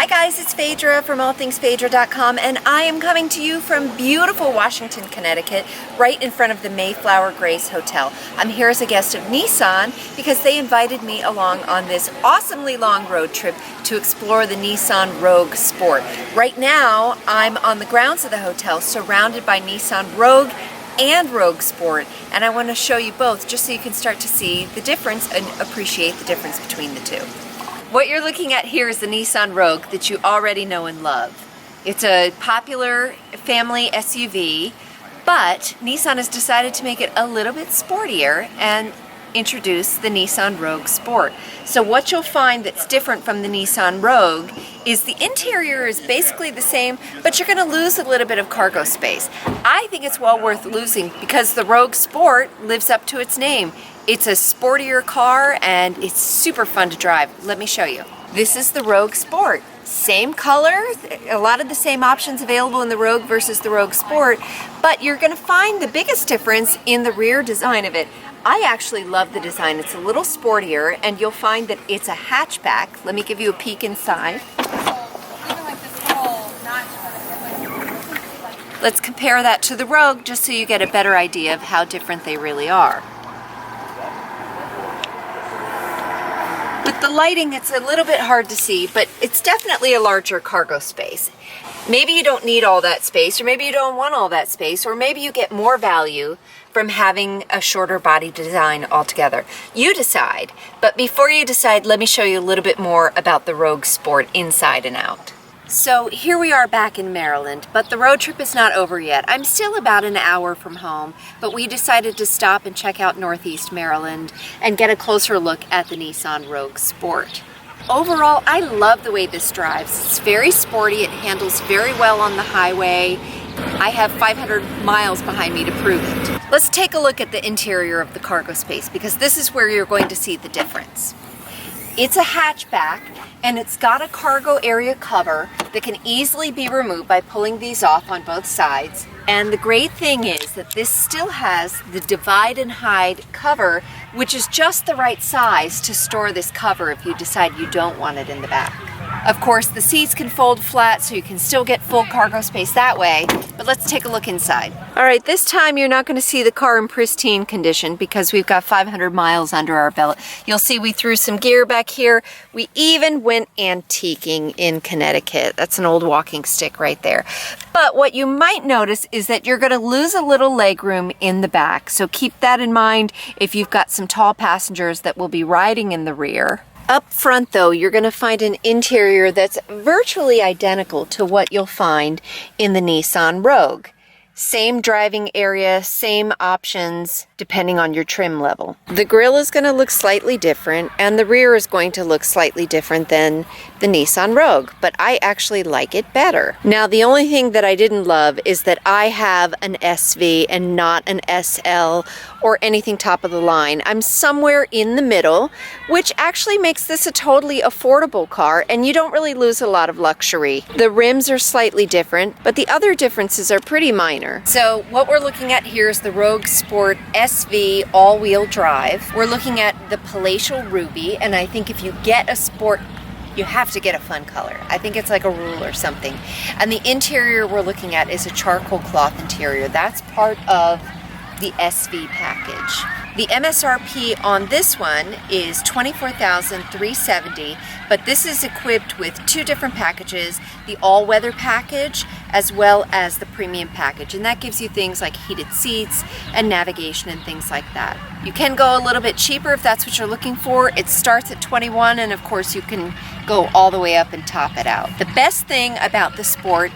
guys, it's Fadra from allthingsfadra.com, and I am coming to you from beautiful Washington, Connecticut, right in front of the Mayflower Grace Hotel. I'm here as a guest of Nissan because they invited me along on this awesomely long road trip to explore the Nissan Rogue Sport. Right now, I'm on the grounds of the hotel surrounded by Nissan Rogue and Rogue Sport, and I want to show you both just so you can start to see the difference and appreciate the difference between the two. What you're looking at here is the Nissan Rogue that you already know and love. It's a popular family SUV, but Nissan has decided to make it a little bit sportier and introduce the Nissan Rogue Sport. So what you'll find that's different from the Nissan Rogue is the interior is basically the same, but you're going to lose a little bit of cargo space. I think it's well worth losing because the Rogue Sport lives up to its name. It's a sportier car and it's super fun to drive. Let me show you. This is the Rogue Sport. Same color, a lot of the same options available in the Rogue versus the Rogue Sport, but you're going to find the biggest difference in the rear design of it. I actually love the design. It's a little sportier and you'll find that it's a hatchback. Let me give you a peek inside. Let's compare that to the Rogue just so you get a better idea of how different they really are. With the lighting, it's a little bit hard to see, but it's definitely a larger cargo space. Maybe you don't need all that space, or maybe you don't want all that space, or maybe you get more value from having a shorter body design altogether. You decide, but before you decide, let me show you a little bit more about the Rogue Sport inside and out. So here we are back in Maryland, but the road trip is not over yet. I'm still about an hour from home, but we decided to stop and check out Northeast Maryland and get a closer look at the Nissan Rogue Sport. Overall, I love the way this drives. It's very sporty, it handles very well on the highway. I have 500 miles behind me to prove it. Let's take a look at the interior of the cargo space because this is where you're going to see the difference. It's a hatchback and it's got a cargo area cover that can easily be removed by pulling these off on both sides. And the great thing is that this still has the divide and hide cover, which is just the right size to store this cover if you decide you don't want it in the back. Of course, the seats can fold flat so you can still get full cargo space that way, but let's take a look inside. All right, this time you're not going to see the car in pristine condition because we've got 500 miles under our belt. You'll see we threw some gear back here. We even went antiquing in Connecticut. That's an old walking stick right there. But what you might notice is that you're going to lose a little leg room in the back, so keep that in mind if you've got some tall passengers that will be riding in the rear. Up front though, you're going to find an interior that's virtually identical to what you'll find in the Nissan Rogue. Same driving area, same options, depending on your trim level. The grille is going to look slightly different, and the rear is going to look slightly different than the Nissan Rogue, but I actually like it better. Now, the only thing that I didn't love is that I have an SV and not an SL or anything top of the line. I'm somewhere in the middle, which actually makes this a totally affordable car, and you don't really lose a lot of luxury. The rims are slightly different, but the other differences are pretty minor. So what we're looking at here is the Rogue Sport SV all-wheel drive. We're looking at the Palatial Ruby, and I think if you get a Sport, you have to get a fun color. I think it's like a rule or something. And the interior we're looking at is a charcoal cloth interior. That's part of the SV package. The MSRP on this one is $24,370, but this is equipped with two different packages, the all-weather package as well as the premium package, and that gives you things like heated seats and navigation and things like that. You can go a little bit cheaper if that's what you're looking for. It starts at $21, and of course you can go all the way up and top it out. The best thing about the Sport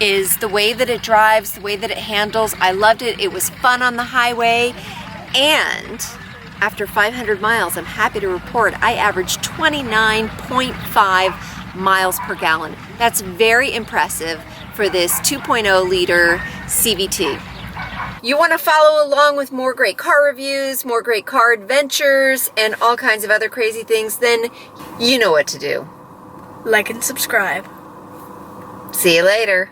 is the way that it drives, the way that it handles. I loved it. It was fun on the highway. And after 500 miles, I'm happy to report I averaged 29.5 miles per gallon. That's very impressive for this 2.0 liter CVT. You want to follow along with more great car reviews, more great car adventures, and all kinds of other crazy things, then you know what to do. Like and subscribe. See you later.